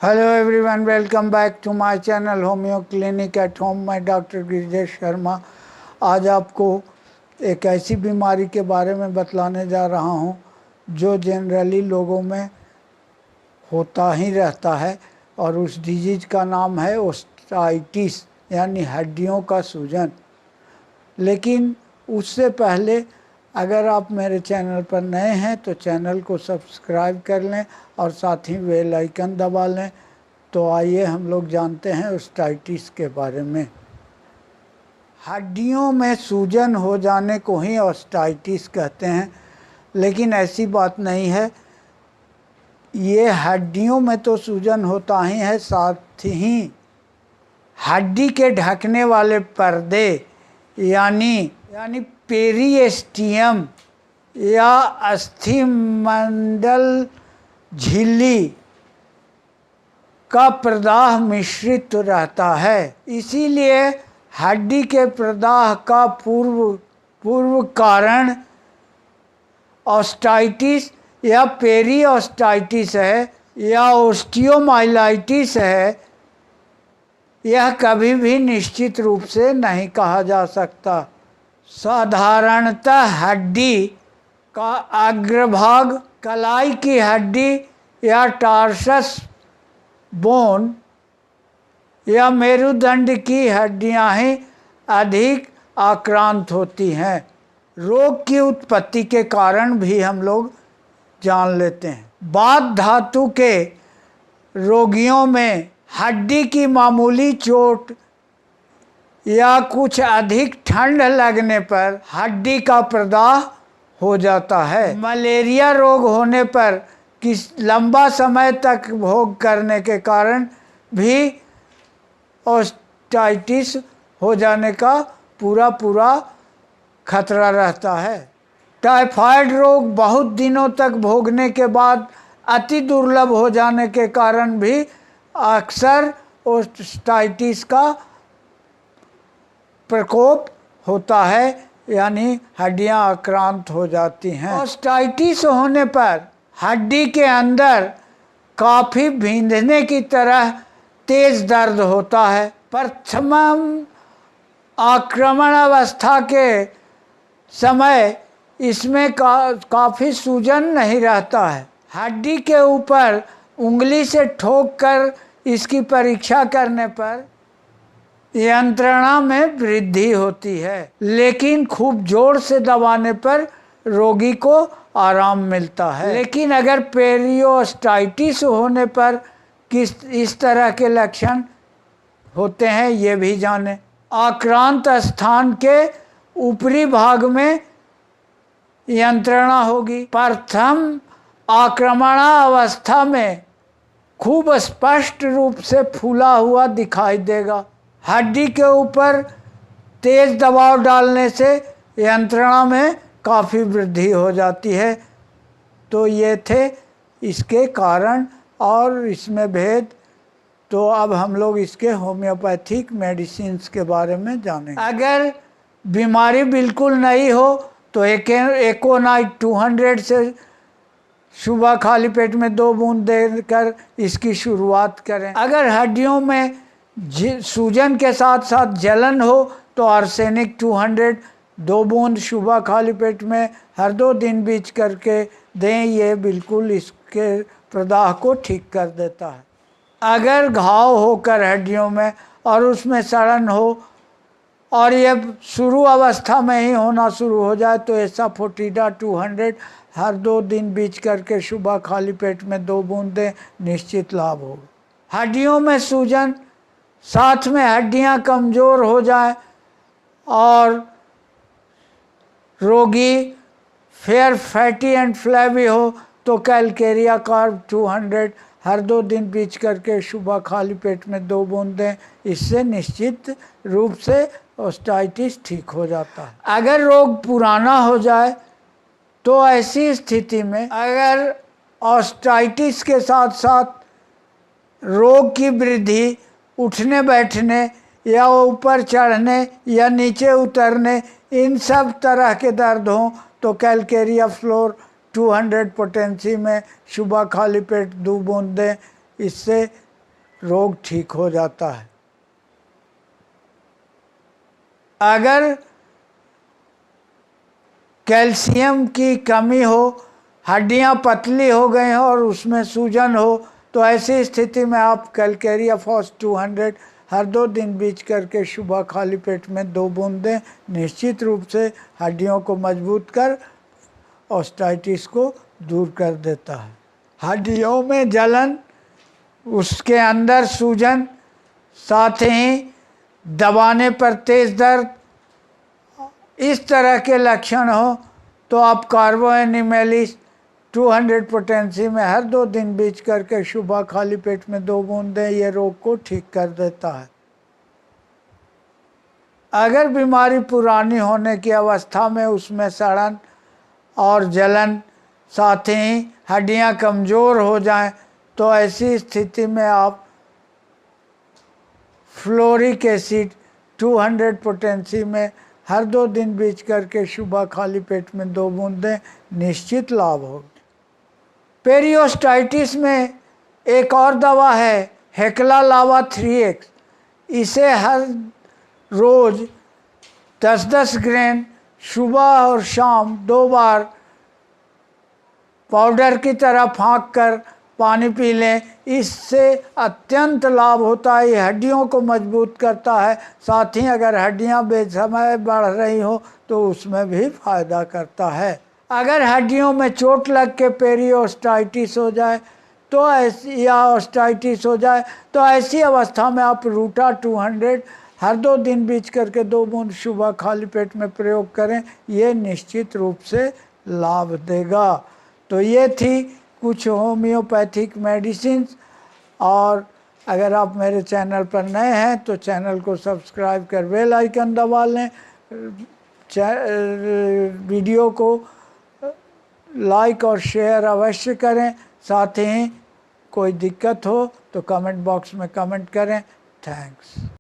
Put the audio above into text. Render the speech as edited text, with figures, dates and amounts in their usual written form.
Hello everyone, welcome back to my channel homeo clinic at home. मैं doctor Girijesh Sharma आज आपको एक ऐसी बीमारी के बारे में बतलाने जा रहा हूं जो जनरली लोगों में होता ही रहता है और उस डिजीज का नाम है ओस्टाइटिस यानी हड्डियों का सूजन। लेकिन उससे पहले अगर आप मेरे चैनल पर नए हैं तो चैनल को सब्सक्राइब कर लें और साथ ही बेल आइकन दबा लें। तो आइए हम लोग जानते हैं ओस्टाइटिस के बारे में। हड्डियों में सूजन हो जाने को ही ओस्टाइटिस कहते हैं, लेकिन ऐसी बात नहीं है। ये हड्डियों में तो सूजन होता ही है, साथ ही हड्डी के ढकने वाले पर्दे यानी पेरिएस्टियम या अस्थिमंडल झिल्ली का प्रदाह मिश्रित रहता है। इसीलिए हड्डी के प्रदाह का पूर्व कारण ओस्टाइटिस या पेरिओस्टाइटिस है या ओस्टियोमाइलाइटिस है। यह कभी भी निश्चित रूप से नहीं कहा जा सकता। साधारणतः हड्डी का अग्रभाग, कलाई की हड्डी या टार्सस बोन या मेरुदंड की हड्डियां ही अधिक आक्रांत होती हैं। रोग की उत्पत्ति के कारण भी हम लोग जान लेते हैं। बात धातु के रोगियों में हड्डी की मामूली चोट या कुछ अधिक ठंड लगने पर हड्डी का प्रदाह हो जाता है। मलेरिया रोग होने पर लंबा समय तक भोग करने के कारण भी ओस्टाइटिस हो जाने का पूरा खतरा रहता है। टाइफाइड रोग बहुत दिनों तक भोगने के बाद अति दुर्लभ हो जाने के कारण भी अक्सर ओस्टाइटिस का प्रकोप होता है, यानी हड्डियां आक्रांत हो जाती हैं। ओस्टाइटिस होने पर हड्डी के अंदर काफ़ी भींधने की तरह तेज दर्द होता है। प्रथम आक्रमण अवस्था के समय इसमें काफ़ी सूजन नहीं रहता है। हड्डी के ऊपर उंगली से ठोक कर इसकी परीक्षा करने पर यंत्रणा में वृद्धि होती है, लेकिन खूब जोर से दबाने पर रोगी को आराम मिलता है। लेकिन अगर पेरिओस्टाइटिस होने पर इस तरह के लक्षण होते हैं ये भी जानें। आक्रांत स्थान के ऊपरी भाग में यंत्रणा होगी। प्रथम आक्रमण अवस्था में खूब स्पष्ट रूप से फूला हुआ दिखाई देगा। हड्डी के ऊपर तेज दबाव डालने से यंत्रणा में काफ़ी वृद्धि हो जाती है। तो ये थे इसके कारण और इसमें भेद। तो अब हम लोग इसके होम्योपैथिक मेडिसिन्स के बारे में जानें। अगर बीमारी बिल्कुल नहीं हो तो एकोनाइट 200 से सुबह खाली पेट में 2 बूंद देकर इसकी शुरुआत करें। अगर हड्डियों में सूजन के साथ साथ जलन हो तो आर्सेनिक 200 2 बूंद सुबह खाली पेट में हर 2 दिन बीच करके दें। ये बिल्कुल इसके प्रदाह को ठीक कर देता है। अगर घाव होकर हड्डियों में और उसमें सड़न हो और ये शुरू अवस्था में ही होना शुरू हो जाए तो ऐसा फोर्टिडा 200 हर 2 दिन बीच करके सुबह खाली पेट में 2 बूंद दें, निश्चित लाभ होगा। हड्डियों में सूजन, साथ में हड्डियां कमज़ोर हो जाए और रोगी फेयर फैटी एंड फ्लैवी हो तो कैलकेरिया कार्ब 200 हर 2 दिन बीच करके सुबह खाली पेट में 2 बूंद दें। इससे निश्चित रूप से ओस्टाइटिस ठीक हो जाता है। अगर रोग पुराना हो जाए तो ऐसी स्थिति में अगर ओस्टाइटिस के साथ साथ रोग की वृद्धि, उठने बैठने या ऊपर चढ़ने या नीचे उतरने, इन सब तरह के दर्द हों तो कैलकेरिया फ्लोर 200 पोटेंसी में सुबह खाली पेट 2 बूंद दें। इससे रोग ठीक हो जाता है। अगर कैल्शियम की कमी हो, हड्डियां पतली हो गई हो और उसमें सूजन हो, तो ऐसी स्थिति में आप कैलकेरिया फॉस 200 हर 2 दिन बीच करके सुबह खाली पेट में 2 बूंद दें। निश्चित रूप से हड्डियों को मजबूत कर ऑस्टाइटिस को दूर कर देता है। हड्डियों में जलन, उसके अंदर सूजन, साथ ही दबाने पर तेज दर्द, इस तरह के लक्षण हो तो आप कार्बोएनिमेलिस 200 पोटेंसी में हर 2 दिन बीच करके सुबह खाली पेट में 2 बूंद दें। ये रोग को ठीक कर देता है। अगर बीमारी पुरानी होने की अवस्था में उसमें सड़न और जलन, साथ ही हड्डियां कमज़ोर हो जाएं, तो ऐसी स्थिति में आप फ्लोरिक एसिड 200 पोटेंसी में हर 2 दिन बीच करके सुबह खाली पेट में 2 बूंद दें। निश्चित लाभ होगा। पेरियोस्टाइटिस में एक और दवा है हेक्ला लावा 3x। इसे हर रोज़ 10-10 ग्रेन सुबह और शाम 2 बार पाउडर की तरह फाँक कर पानी पी लें। इससे अत्यंत लाभ होता है। ये हड्डियों को मजबूत करता है, साथ ही अगर हड्डियां बेसमय बढ़ रही हो तो उसमें भी फायदा करता है। अगर हड्डियों में चोट लग के पेरियोस्टाइटिस हो जाए तो ऑस्टाइटिस हो जाए तो ऐसी अवस्था में आप रूटा 200 हर 2 दिन बीच करके 2 बूंद सुबह खाली पेट में प्रयोग करें। ये निश्चित रूप से लाभ देगा। तो ये थी कुछ होम्योपैथिक मेडिसिन। और अगर आप मेरे चैनल पर नए हैं तो चैनल को सब्सक्राइब कर बेल आइकन दबा लें। वीडियो को लाइक और शेयर अवश्य करें। साथ ही कोई दिक्कत हो तो कमेंट बॉक्स में कमेंट करें। थैंक्स।